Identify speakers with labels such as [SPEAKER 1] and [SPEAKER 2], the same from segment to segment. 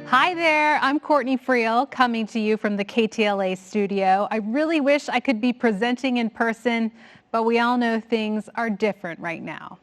[SPEAKER 1] Hi there, I'm Courtney Friel coming to you from the KTLA studio. I really wish I could be presenting in person, but we all know things are different right now.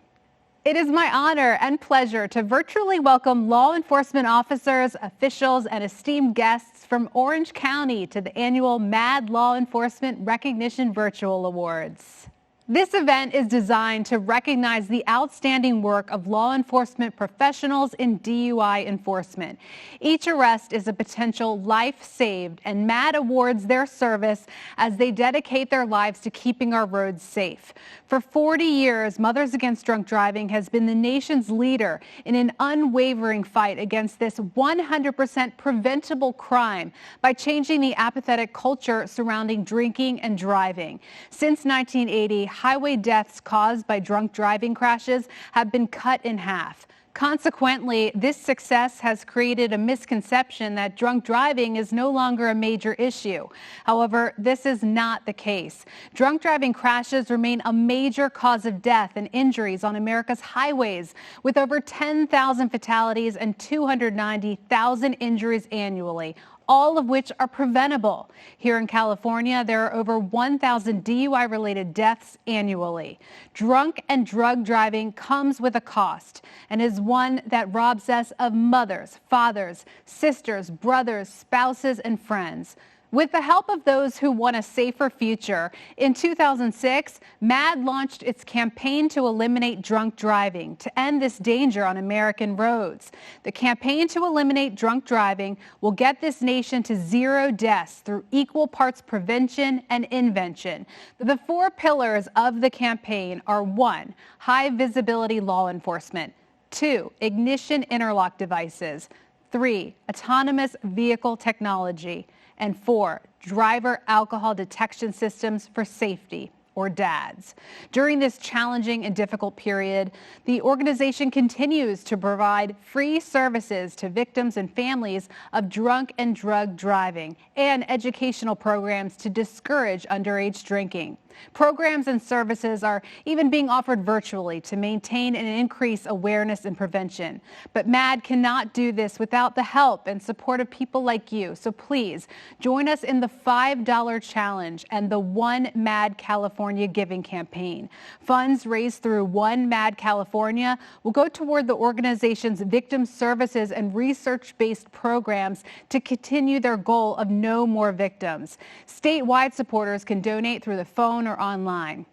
[SPEAKER 1] It is my honor and pleasure to virtually welcome law enforcement officers, officials, and esteemed guests from Orange County to the annual MADD Law Enforcement Recognition Virtual Awards. This event is designed to recognize the outstanding work of law enforcement professionals in DUI enforcement. Each arrest is a potential life saved, and MADD awards their service as they dedicate their lives to keeping our roads safe. For 40 years, Mothers Against Drunk Driving has been the nation's leader in an unwavering fight against this 100% preventable crime by changing the apathetic culture surrounding drinking and driving. Since 1980, highway deaths caused by drunk driving crashes have been cut in half. Consequently, this success has created a misconception that drunk driving is no longer a major issue. However, this is not the case. Drunk driving crashes remain a major cause of death and injuries on America's highways, with over 10,000 fatalities and 290,000 injuries annually, all of which are preventable. Here in California, there are over 1,000 DUI-related deaths annually. Drunk and drug driving comes with a cost and is one that robs us of mothers, fathers, sisters, brothers, spouses, and friends. With the help of those who want a safer future, in 2006, MADD launched its campaign to eliminate drunk driving to end this danger on American roads. The campaign to eliminate drunk driving will get this nation to 0 deaths through equal parts prevention and invention. The 4 pillars of the campaign are: 1, high visibility law enforcement; 2, ignition interlock devices; 3, autonomous vehicle technology; and 4, driver alcohol detection systems for safety, or DADS. During this challenging and difficult period, the organization continues to provide free services to victims and families of drunk and drug driving and educational programs to discourage underage drinking. Programs and services are even being offered virtually to maintain and increase awareness and prevention. But MADD cannot do this without the help and support of people like you. So please join us in the $5 challenge and the One MADD California Giving campaign. Funds raised through One MADD California will go toward the organization's victim services and research-based programs to continue their goal of no more victims. Statewide supporters can donate through the phone or online.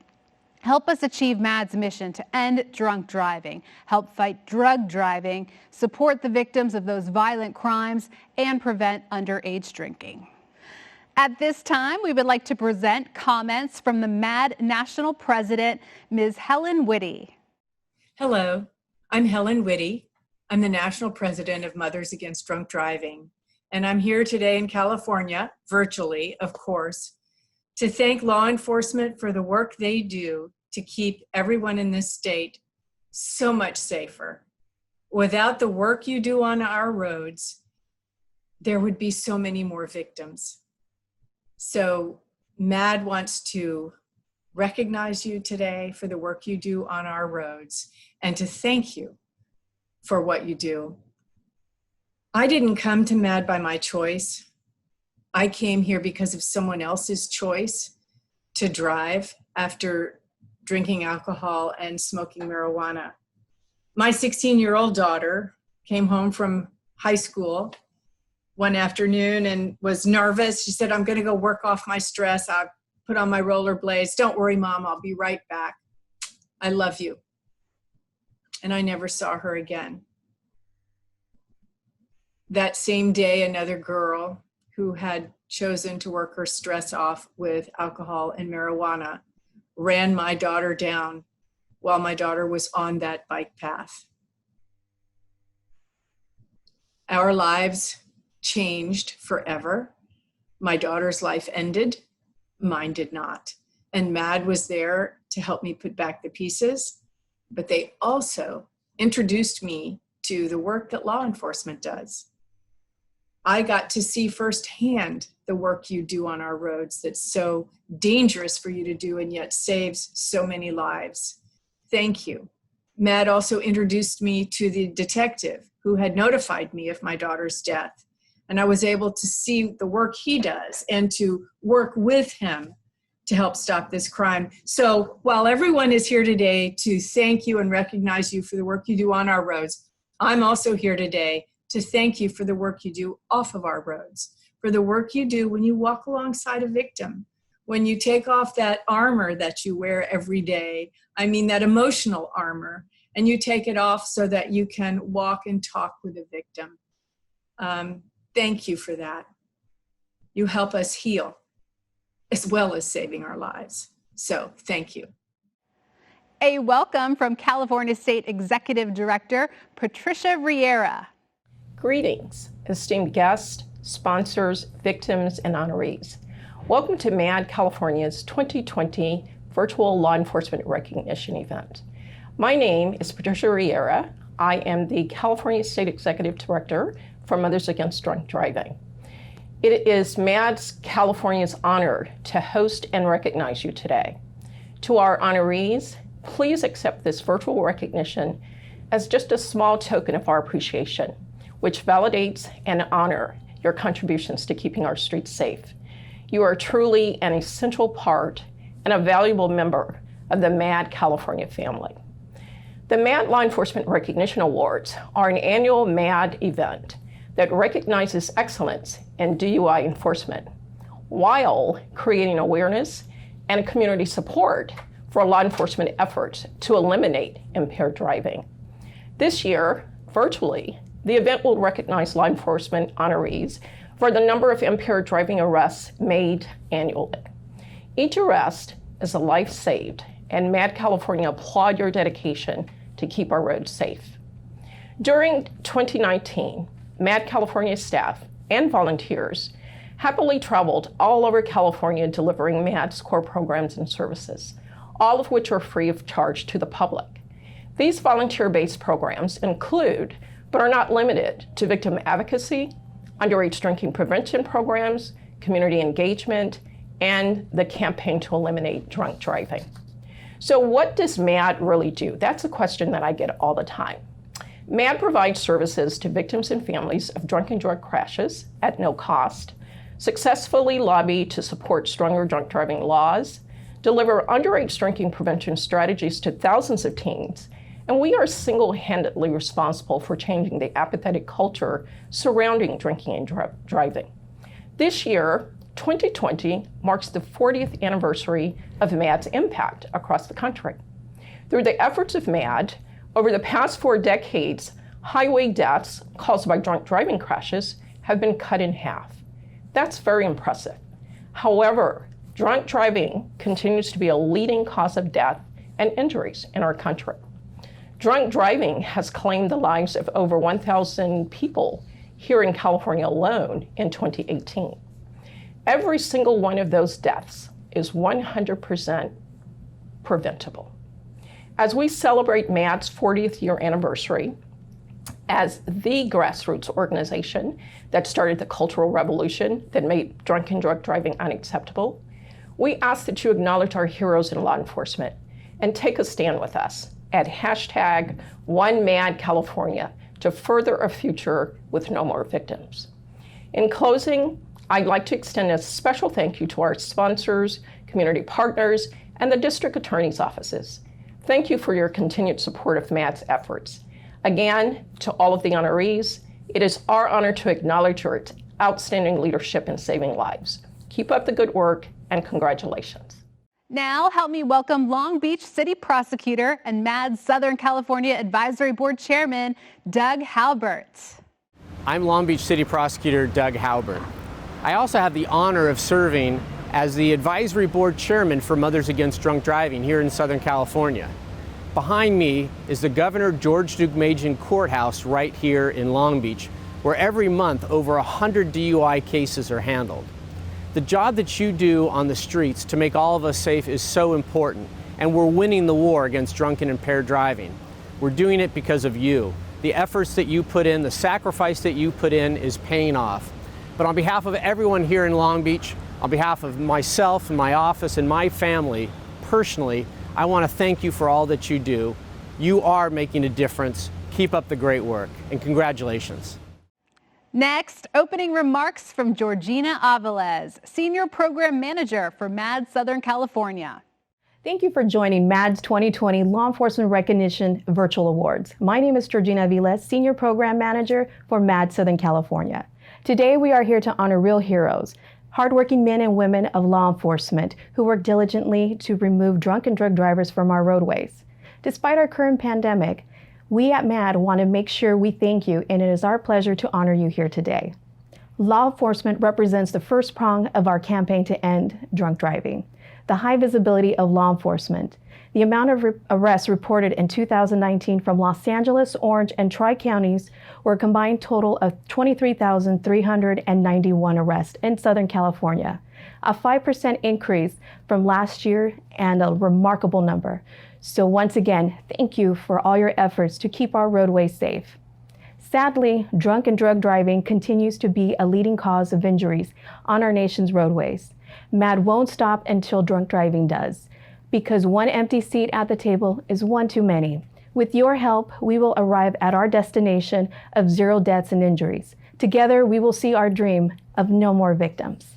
[SPEAKER 1] Help us achieve MADD's mission to end drunk driving, help fight drug driving, support the victims of those violent crimes, and prevent underage drinking. At this time, we would like to present comments from the MADD National President, Ms. Helen Whitty.
[SPEAKER 2] Hello, I'm Helen Whitty. I'm the National President of Mothers Against Drunk Driving, and I'm here today in California, virtually, of course, to thank law enforcement for the work they do to keep everyone in this state so much safer. Without the work you do on our roads, there would be so many more victims. So MADD wants to recognize you today for the work you do on our roads and to thank you for what you do. I didn't come to MADD by my choice. I came here because of someone else's choice to drive after drinking alcohol and smoking marijuana. My 16-year-old daughter came home from high school one afternoon and was nervous. She said, "I'm going to go work off my stress. I'll put on my rollerblades. Don't worry, Mom, I'll be right back. I love you." And I never saw her again. That same day, another girl who had chosen to work her stress off with alcohol and marijuana ran my daughter down while my daughter was on that bike path. Our lives changed forever. My daughter's life ended, mine did not. And MADD was there to help me put back the pieces, but they also introduced me to the work that law enforcement does. I got to see firsthand the work you do on our roads that's so dangerous for you to do and yet saves so many lives. Thank you. MADD also introduced me to the detective who had notified me of my daughter's death. And I was able to see the work he does and to work with him to help stop this crime. So while everyone is here today to thank you and recognize you for the work you do on our roads, I'm also here today to thank you for the work you do off of our roads, for the work you do when you walk alongside a victim, when you take off that armor that you wear every day, I mean that emotional armor, and you take it off so that you can walk and talk with a victim. Thank you for that. You help us heal as well as saving our lives. So thank you.
[SPEAKER 1] A welcome from California State Executive Director, Patricia Riera.
[SPEAKER 3] Greetings, esteemed guests, sponsors, victims, and honorees. Welcome to MADD California's 2020 Virtual Law Enforcement Recognition event. My name is Patricia Riera. I am the California State Executive Director for Mothers Against Drunk Driving. It is MADD's California's honor to host and recognize you today. To our honorees, please accept this virtual recognition as just a small token of our appreciation, which validates and honors your contributions to keeping our streets safe. You are truly an essential part and a valuable member of the MADD California family. The MADD Law Enforcement Recognition Awards are an annual MADD event that recognizes excellence in DUI enforcement while creating awareness and community support for law enforcement efforts to eliminate impaired driving. This year, virtually, the event will recognize law enforcement honorees for the number of impaired driving arrests made annually. Each arrest is a life saved, and MADD California applaud your dedication to keep our roads safe. During 2019, MADD California staff and volunteers happily traveled all over California delivering MADD's core programs and services, all of which are free of charge to the public. These volunteer-based programs include, but are not limited to, victim advocacy, underage drinking prevention programs, community engagement, and the campaign to eliminate drunk driving. So what does MADD really do? That's a question that I get all the time. MADD provides services to victims and families of drunken drug crashes at no cost, successfully lobby to support stronger drunk driving laws, deliver underage drinking prevention strategies to thousands of teens, and we are single-handedly responsible for changing the apathetic culture surrounding drinking and driving. This year, 2020, marks the 40th anniversary of MADD's impact across the country. Through the efforts of MADD, over the past 4 decades, highway deaths caused by drunk driving crashes have been cut in half. That's very impressive. However, drunk driving continues to be a leading cause of death and injuries in our country. Drunk driving has claimed the lives of over 1,000 people here in California alone in 2018. Every single one of those deaths is 100% preventable. As we celebrate MADD's 40th year anniversary as the grassroots organization that started the cultural revolution that made drunken drug driving unacceptable, we ask that you acknowledge our heroes in law enforcement and take a stand with us at #OneMaddCalifornia to further a future with no more victims. In closing, I'd like to extend a special thank you to our sponsors, community partners, and the district attorney's offices. Thank you for your continued support of MADD's efforts. Again, to all of the honorees, it is our honor to acknowledge your outstanding leadership in saving lives. Keep up the good work, and congratulations.
[SPEAKER 1] Now, help me welcome Long Beach City Prosecutor and MADD Southern California Advisory Board Chairman, Doug Halbert.
[SPEAKER 4] I'm Long Beach City Prosecutor Doug Halbert. I also have the honor of serving as the Advisory Board Chairman for Mothers Against Drunk Driving here in Southern California. Behind me is the Governor George Deukmejian Courthouse right here in Long Beach, where every month over 100 DUI cases are handled. The job that you do on the streets to make all of us safe is so important, and we're winning the war against drunk and impaired driving. We're doing it because of you. The efforts that you put in, the sacrifice that you put in is paying off. But on behalf of everyone here in Long Beach, on behalf of myself and my office and my family, personally, I want to thank you for all that you do. You are making a difference. Keep up the great work, and congratulations.
[SPEAKER 1] Next, opening remarks from Georgina Aviles, Senior Program Manager for MADD Southern California.
[SPEAKER 3] Thank you for joining MADD's 2020 Law Enforcement Recognition Virtual Awards. My name is Georgina Aviles, Senior Program Manager for MADD Southern California. Today, we are here to honor real heroes, hardworking men and women of law enforcement who work diligently to remove drunk and drug drivers from our roadways. Despite our current pandemic, we at MADD want to make sure we thank you, and it is our pleasure to honor you here today. Law enforcement represents the first prong of our campaign to end drunk driving. The high visibility of law enforcement. The amount of arrests reported in 2019 from Los Angeles, Orange, and Tri-Counties were a combined total of 23,391 arrests in Southern California, a 5% increase from last year and a remarkable number. So once again, thank you for all your efforts to keep our roadways safe. Sadly, drunk and drug driving continues to be a leading cause of injuries on our nation's roadways. MADD won't stop until drunk driving does, because one empty seat at the table is one too many. With your help, we will arrive at our destination of 0 deaths and injuries. Together, we will see our dream of no more victims.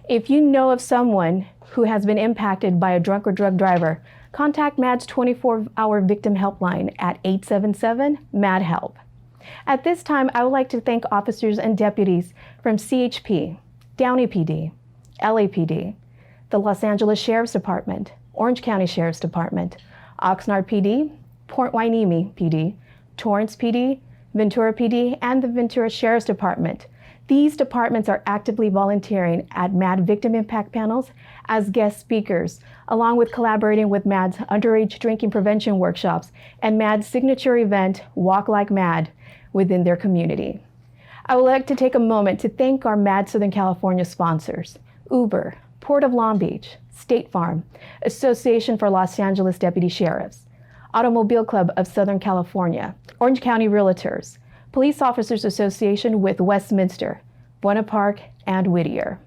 [SPEAKER 3] If you know of someone who has been impacted by a drunk or drug driver, contact MADD's 24-hour victim helpline at 877-MADD-HELP. At this time, I would like to thank officers and deputies from CHP, Downey PD, LAPD, the Los Angeles Sheriff's Department, Orange County Sheriff's Department, Oxnard PD, Port Hueneme PD, Torrance PD, Ventura PD, and the Ventura Sheriff's Department. These departments are actively volunteering at MADD Victim Impact Panels as guest speakers, along with collaborating with MADD's underage drinking prevention workshops and MADD's signature event, Walk Like MADD, within their community. I would like to take a moment to thank our MADD Southern California sponsors, Uber, Port of Long Beach, State Farm, Association for Los Angeles Deputy Sheriffs, Automobile Club of Southern California, Orange County Realtors, Police Officers Association with Westminster, Buena Park, and Whittier.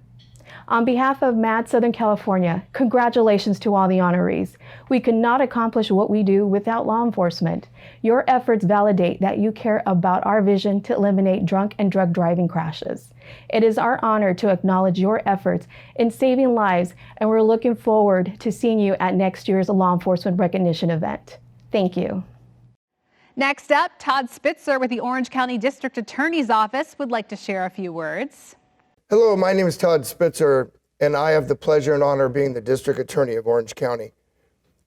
[SPEAKER 3] On behalf of MADD Southern California, congratulations to all the honorees. We could not accomplish what we do without law enforcement. Your efforts validate that you care about our vision to eliminate drunk and drug driving crashes. It is our honor to acknowledge your efforts in saving lives, and we're looking forward to seeing you at next year's Law Enforcement Recognition event. Thank you.
[SPEAKER 1] Next up, Todd Spitzer with the Orange County District Attorney's Office would like to share a few words.
[SPEAKER 5] Hello, my name is Todd Spitzer, and I have the pleasure and honor of being the District Attorney of Orange County.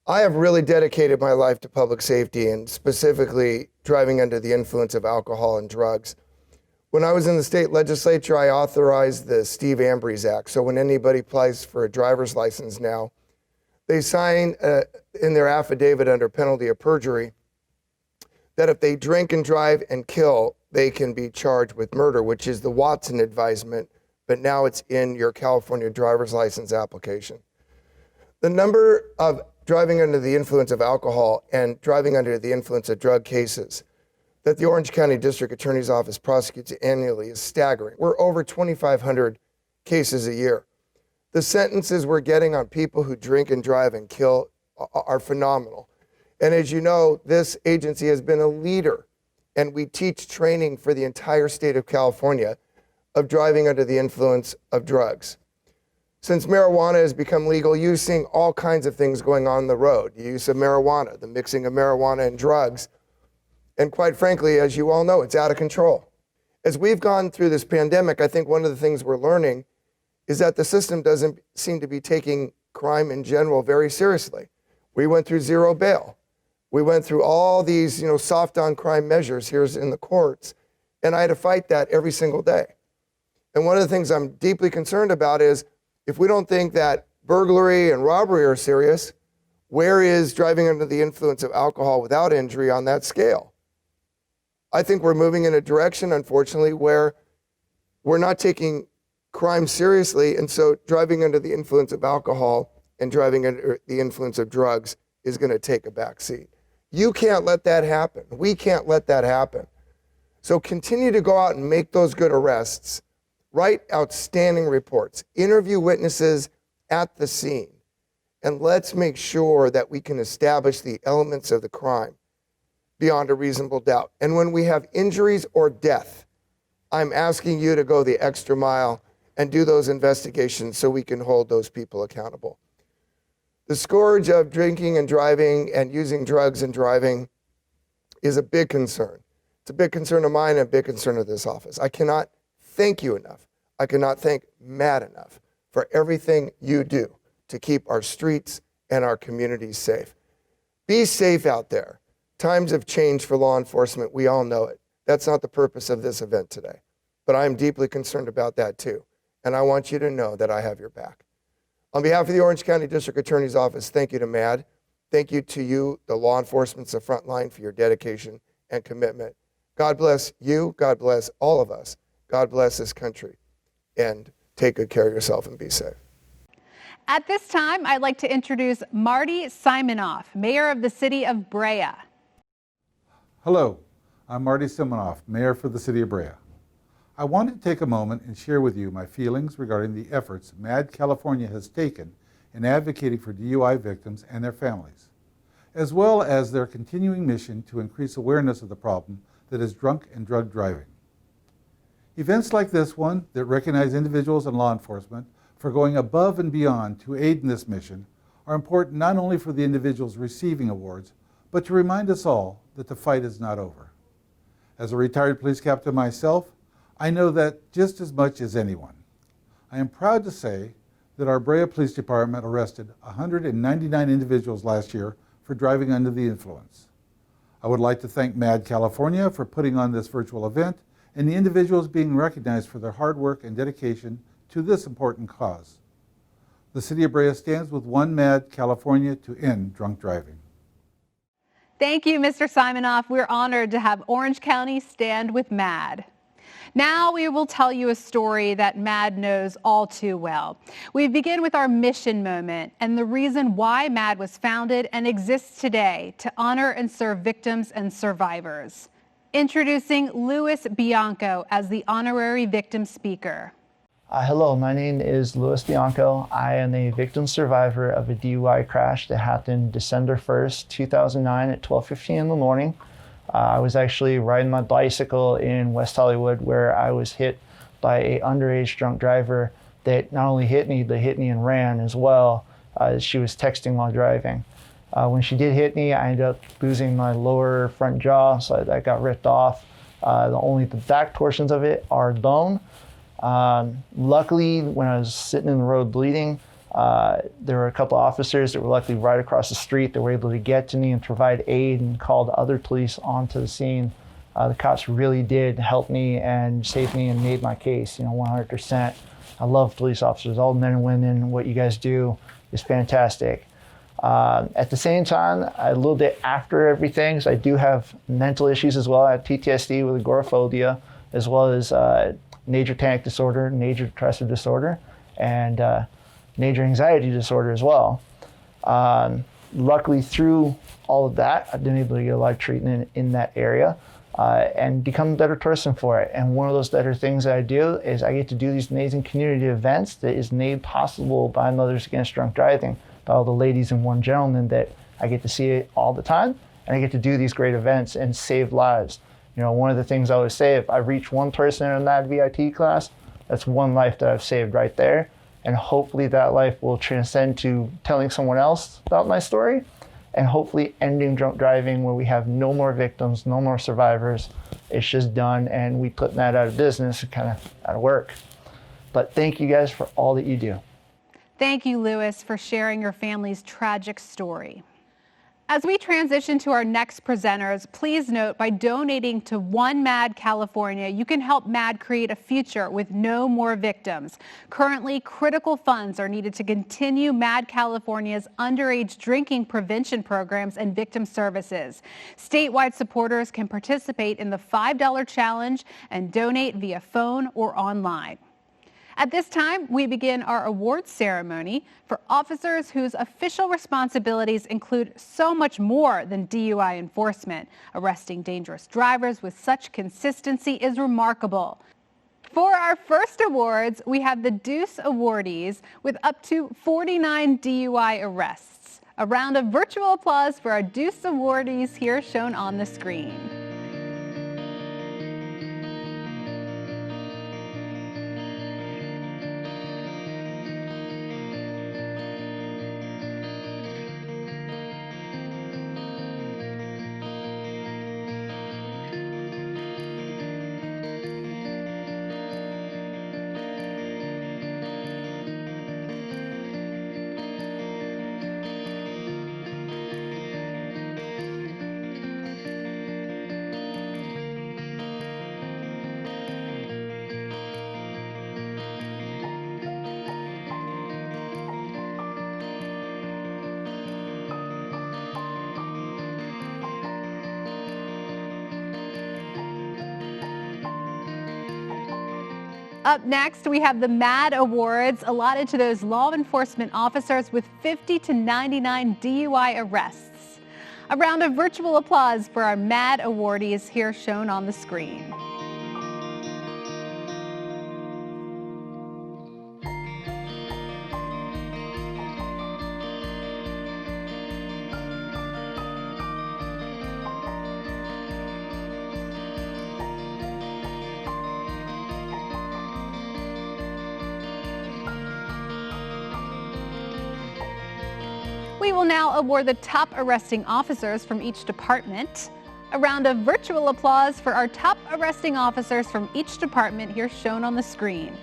[SPEAKER 5] I have really dedicated my life to public safety and specifically driving under the influence of alcohol and drugs. When I was in the state legislature, I authorized the Steve Ambrose Act. So when anybody applies for a driver's license now, they sign in their affidavit under penalty of perjury that if they drink and drive and kill, they can be charged with murder, which is the Watson advisement, but now it's in your California driver's license application. The number of driving under the influence of alcohol and driving under the influence of drug cases that the Orange County District Attorney's Office prosecutes annually is staggering. We're over 2,500 cases a year. The sentences we're getting on people who drink and drive and kill are phenomenal. And as you know, this agency has been a leader, and we teach training for the entire state of California of driving under the influence of drugs. Since marijuana has become legal, you're seeing all kinds of things going on the road. The use of marijuana, the mixing of marijuana and drugs. And quite frankly, as you all know, it's out of control. As we've gone through this pandemic, I think one of the things we're learning is that the system doesn't seem to be taking crime in general very seriously. We went through zero bail. We went through all these, soft on crime measures here in the courts, and I had to fight that every single day. And one of the things I'm deeply concerned about is if we don't think that burglary and robbery are serious, where is driving under the influence of alcohol without injury on that scale? I think we're moving in a direction, unfortunately, where we're not taking crime seriously, and so driving under the influence of alcohol and driving under the influence of drugs is going to take a back seat. You can't let that happen. We can't let that happen. So continue to go out and make those good arrests. Write outstanding reports. Interview witnesses at the scene. And let's make sure that we can establish the elements of the crime. beyond a reasonable doubt. And when we have injuries or death, I'm asking you to go the extra mile and do those investigations so we can hold those people accountable. The scourge of drinking and driving and using drugs and driving is a big concern. It's a big concern of mine and a big concern of this office. I cannot thank you enough. I cannot thank MADD enough for everything you do to keep our streets and our communities safe. Be safe out there. Times have changed for law enforcement. We all know it. That's not the purpose of this event today. But I am deeply concerned about that too. And I want you to know that I have your back. On behalf of the Orange County District Attorney's Office, thank you to MADD. Thank you to you, the law enforcement's the front line, for your dedication and commitment. God bless you. God bless all of us. God bless this country. And take good care of yourself and be safe.
[SPEAKER 1] At this time, I'd like to introduce Marty Simonoff, Mayor of the City of Brea.
[SPEAKER 6] Hello, I'm Marty Simonoff, Mayor for the City of Brea. I wanted to take a moment and share with you my feelings regarding the efforts MADD California has taken in advocating for DUI victims and their families, as well as their continuing mission to increase awareness of the problem that is drunk and drug driving. Events like this one that recognize individuals and law enforcement for going above and beyond to aid in this mission are important not only for the individuals receiving awards, but to remind us all that the fight is not over. As a retired police captain myself, I know that just as much as anyone. I am proud to say that our Brea Police Department arrested 199 individuals last year for driving under the influence. I would like to thank MADD California for putting on this virtual event and the individuals being recognized for their hard work and dedication to this important cause. The City of Brea stands with One MADD California to end drunk driving.
[SPEAKER 1] Thank you, Mr. Simonoff. We're honored to have Orange County stand with MADD. Now we will tell you a story that MADD knows all too well. We begin with our mission moment and the reason why MADD was founded and exists today to honor and serve victims and survivors. Introducing Louis Bianco as the honorary victim speaker.
[SPEAKER 7] Hello, my name is Louis Bianco. I am a victim survivor of a DUI crash that happened December 1st, 2009 at 12:15 in the morning. I was actually riding my bicycle in West Hollywood where I was hit by an underage drunk driver that not only hit me, but hit me and ran as well. She was texting while driving. When she did hit me, I ended up losing my lower front jaw, so that got ripped off. Only the back portions of it are bone. Luckily, when I was sitting in the road bleeding, there were a couple of officers that were luckily right across the street that were able to get to me and provide aid and called other police onto the scene. The cops really did help me and save me and made my case, 100%. I love police officers, all men and women. What you guys do is fantastic. At the same time, a little bit after everything, so I do have mental issues as well. I have PTSD with agoraphobia, as well as major panic disorder, major depressive disorder, and major anxiety disorder as well. Luckily, through all of that, I've been able to get a lot of treatment in that area and become a better person for it. And one of those better things that I do is I get to do these amazing community events that is made possible by Mothers Against Drunk Driving, by all the ladies and one gentleman that I get to see it all the time, and I get to do these great events and save lives. One of the things I always say, if I reach one person in that VIP class, that's one life that I've saved right there. And hopefully that life will transcend to telling someone else about my story and hopefully ending drunk driving where we have no more victims, no more survivors. It's just done and we put that out of business and kind of out of work. But thank you guys for all that you do.
[SPEAKER 1] Thank you, Louis, for sharing your family's tragic story. As we transition to our next presenters, please note by donating to One MADD California, you can help MADD create a future with no more victims. Currently, critical funds are needed to continue MADD California's underage drinking prevention programs and victim services. Statewide supporters can participate in the $5 challenge and donate via phone or online. At this time, we begin our awards ceremony for officers whose official responsibilities include so much more than DUI enforcement. Arresting dangerous drivers with such consistency is remarkable. For our first awards, we have the Deuce awardees with up to 49 DUI arrests. A round of virtual applause for our Deuce awardees here shown on the screen. Up next, we have the MADD Awards allotted to those law enforcement officers with 50 to 99 DUI arrests. A round of virtual applause for our MADD awardees here shown on the screen. We will now award the top arresting officers from each department. A round of virtual applause for our top arresting officers from each department here shown on the screen.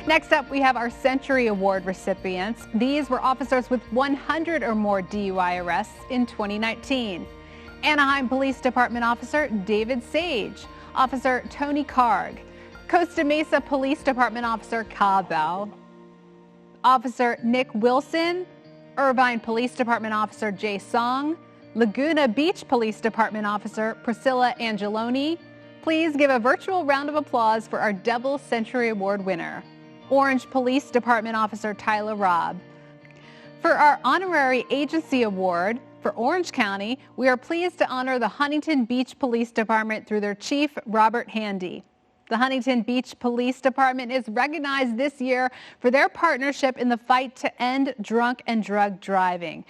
[SPEAKER 1] Next up, we have our Century Award recipients. These were officers with 100 or more DUI arrests in 2019. Anaheim Police Department Officer David Sage, Officer Tony Karg, Costa Mesa Police Department Officer Ka Bell, Officer Nick Wilson, Irvine Police Department Officer Jay Song, Laguna Beach Police Department Officer Priscilla Angeloni. Please give a virtual round of applause for our double Century Award winner, Orange Police Department Officer Tyler Robb. For our Honorary Agency Award for Orange County, we are pleased to honor the Huntington Beach Police Department through their Chief, Robert Handy. The Huntington Beach Police Department is recognized this year for their partnership in the fight to end drunk and drug driving.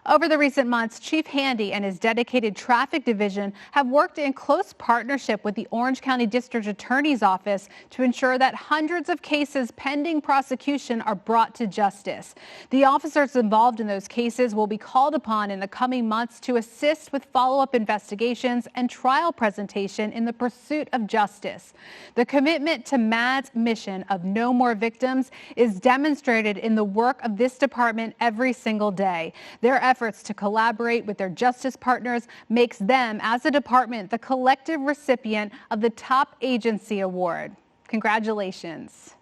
[SPEAKER 1] Over the recent months, Chief Handy and his dedicated traffic division have worked in close partnership with the Orange County District Attorney's Office to ensure that hundreds of cases pending prosecution are brought to justice. The officers involved in those cases will be called upon in the coming months to assist with follow-up investigations and trial presentation in the pursuit of justice. The commitment to MADD's mission of no more victims is demonstrated in the work of this department every single day. Their efforts to collaborate with their justice partners makes them, as a department, the collective recipient of the Top Agency Award. Congratulations.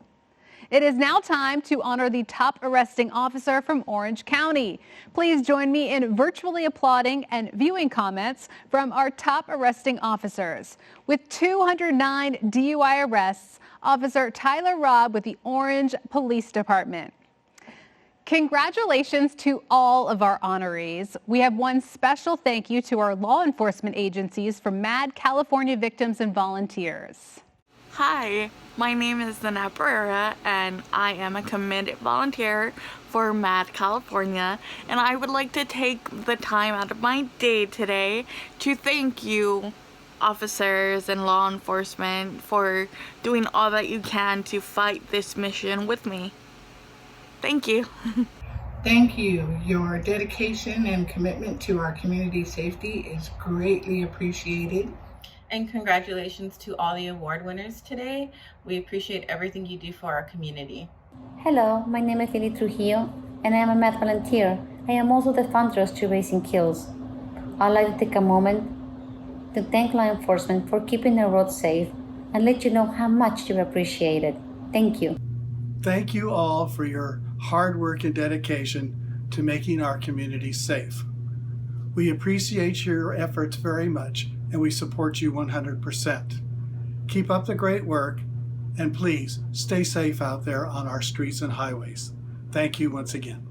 [SPEAKER 1] It is now time to honor the top arresting officer from Orange County. Please join me in virtually applauding and viewing comments from our top arresting officers. With 209 DUI arrests, Officer Tyler Robb with the Orange Police Department. Congratulations to all of our honorees. We have one special thank you to our law enforcement agencies from MADD California Victims and Volunteers.
[SPEAKER 8] Hi, my name is Dana Pereira, and I am a committed volunteer for MADD California, and I would like to take the time out of my day today to thank you, officers and law enforcement, for doing all that you can to fight this mission with me. Thank you.
[SPEAKER 9] Thank you. Your dedication and commitment to our community safety is greatly appreciated.
[SPEAKER 10] And congratulations to all the award winners today. We appreciate everything you do for our community.
[SPEAKER 11] Hello, my name is Lily Trujillo, and I am a MADD volunteer. I am also the fundraiser to Raising Kills. I'd like to take a moment to thank law enforcement for keeping the roads safe and let you know how much you appreciate it. Thank you.
[SPEAKER 12] Thank you all for your hard work and dedication to making our community safe. We appreciate your efforts very much, and we support you 100%. Keep up the great work, and please stay safe out there on our streets and highways. Thank you once again.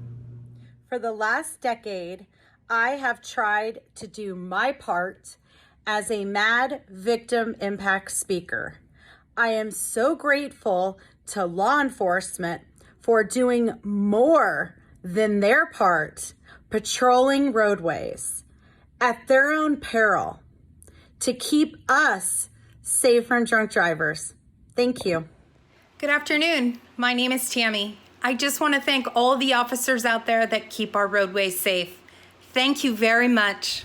[SPEAKER 13] For the last decade, I have tried to do my part as a MADD victim impact speaker. I am so grateful to law enforcement for doing more than their part, patrolling roadways at their own peril to keep us safe from drunk drivers. Thank you.
[SPEAKER 14] Good afternoon. My name is Tammy. I just want to thank all the officers out there that keep our roadways safe. Thank you very much.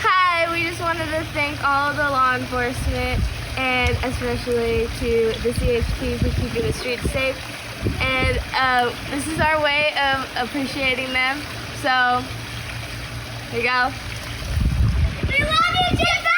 [SPEAKER 15] Hi, we just wanted to thank all the law enforcement and especially to the CHP for keeping the streets safe. And this is our way of appreciating them. So, here you go. We love you, Jimbo!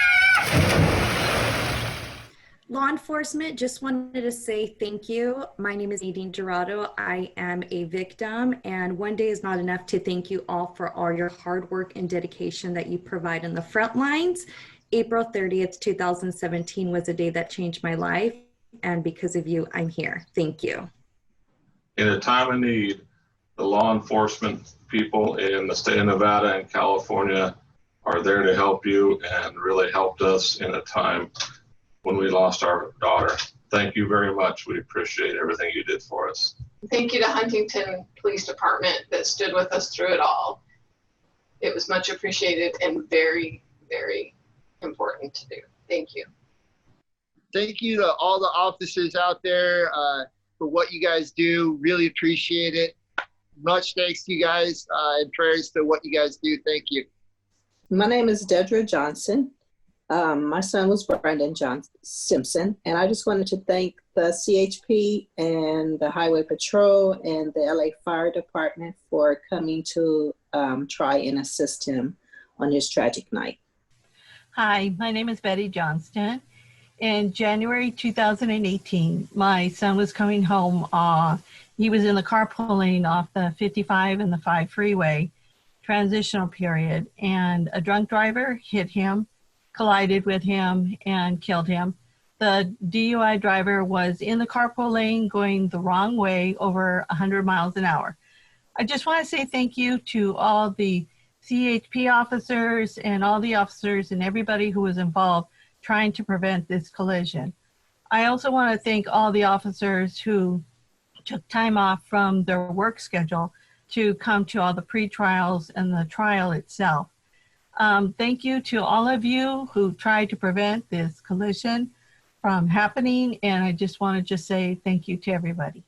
[SPEAKER 16] Law enforcement, just wanted to say thank you. My name is Nadine Gerardo. I am a victim, and one day is not enough to thank you all for all your hard work and dedication that you provide on the front lines. April 30th, 2017 was a day that changed my life, and because of you, I'm here. Thank you.
[SPEAKER 17] In a time of need, the law enforcement people in the state of Nevada and California are there to help you and really helped us in a time when we lost our daughter. Thank you very much. We appreciate everything you did for us.
[SPEAKER 18] Thank you to Huntington Police Department that stood with us through it all. It was much appreciated and very, very important to do. Thank you.
[SPEAKER 19] Thank you to all the officers out there for what you guys do. Really appreciate it. Much thanks to you guys and prayers to what you guys do. Thank you.
[SPEAKER 20] My name is Dedra Johnson. My son was Brandon Simpson, and I just wanted to thank the CHP and the Highway Patrol and the LA Fire Department for coming to try and assist him on his tragic night.
[SPEAKER 21] Hi, my name is Betty Johnston. In January 2018, my son was coming home. He was in the carpool lane off the 55 and the 5 freeway transitional period, and a drunk driver hit him, collided with him, and killed him. The DUI driver was in the carpool lane going the wrong way over 100 miles an hour. I just want to say thank you to all the CHP officers and all the officers and everybody who was involved trying to prevent this collision. I also want to thank all the officers who took time off from their work schedule to come to all the pre-trials and the trial itself. Thank you to all of you who tried to prevent this collision from happening, and I just want to say thank you to everybody.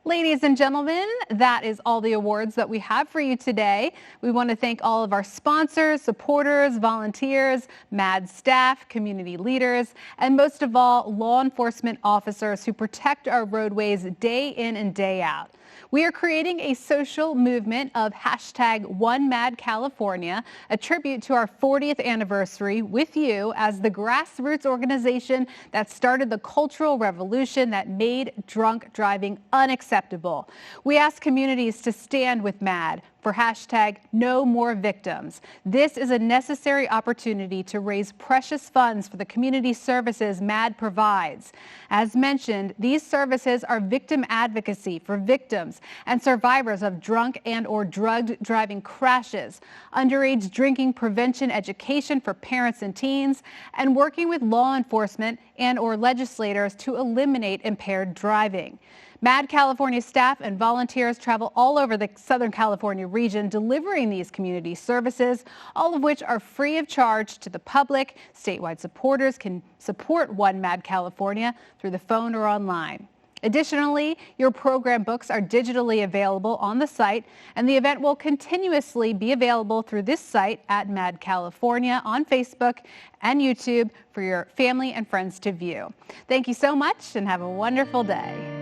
[SPEAKER 1] Ladies and gentlemen, that is all the awards that we have for you today. We want to thank all of our sponsors, supporters, volunteers, MADD staff, community leaders, and most of all, law enforcement officers who protect our roadways day in and day out. We are creating a social movement of #OneMaddCalifornia, a tribute to our 40th anniversary with you as the grassroots organization that started the cultural revolution that made drunk driving unacceptable. We ask communities to stand with MADD for #NoMoreVictims. This is a necessary opportunity to raise precious funds for the community services MADD provides. As mentioned, these services are victim advocacy for victims and survivors of drunk and/or drugged driving crashes, underage drinking prevention education for parents and teens, and working with law enforcement and/or legislators to eliminate impaired driving. MADD California staff and volunteers travel all over the Southern California region delivering these community services, all of which are free of charge to the public. Statewide supporters can support One MADD California through the phone or online. Additionally, your program books are digitally available on the site, and the event will continuously be available through this site at MADD California on Facebook and YouTube for your family and friends to view. Thank you so much and have a wonderful day.